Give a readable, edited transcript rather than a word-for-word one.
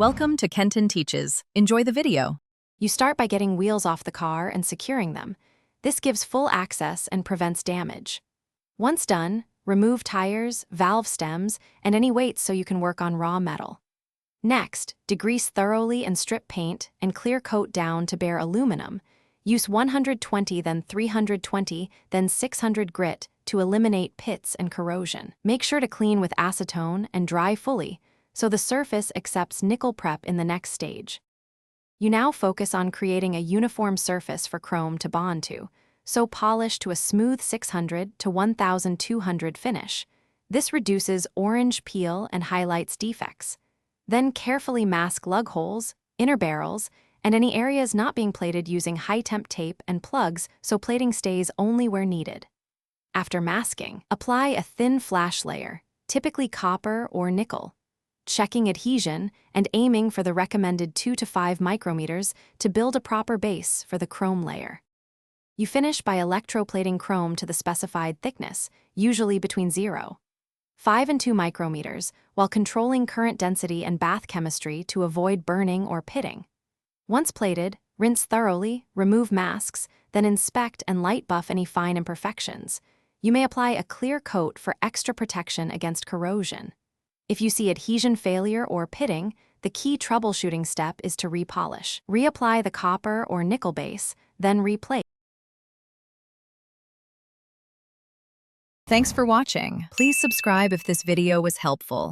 Welcome to Kenton Teaches. Enjoy the video. You start by getting wheels off the car and securing them. This gives full access and prevents damage. Once done, remove tires, valve stems, and any weights so you can work on raw metal. Next, degrease thoroughly and strip paint and clear coat down to bare aluminum. Use 120, then 320, then 600 grit to eliminate pits and corrosion. Make sure to clean with acetone and dry fully, so the surface accepts nickel prep in the next stage. You now focus on creating a uniform surface for chrome to bond to, so polish to a smooth 600 to 1200 finish. This reduces orange peel and highlights defects. Then carefully mask lug holes, inner barrels, and any areas not being plated using high-temp tape and plugs so plating stays only where needed. After masking, apply a thin flash layer, typically copper or nickel, checking adhesion and aiming for the recommended 2 to 5 micrometers to build a proper base for the chrome layer. You finish by electroplating chrome to the specified thickness, usually between 0.5 and 2 micrometers, while controlling current density and bath chemistry to avoid burning or pitting. Once plated, rinse thoroughly, remove masks, then inspect and light buff any fine imperfections. You may apply a clear coat for extra protection against corrosion. If you see adhesion failure or pitting, the key troubleshooting step is to repolish. Reapply the copper or nickel base, then replate. Thanks for watching. Please subscribe if this video was helpful.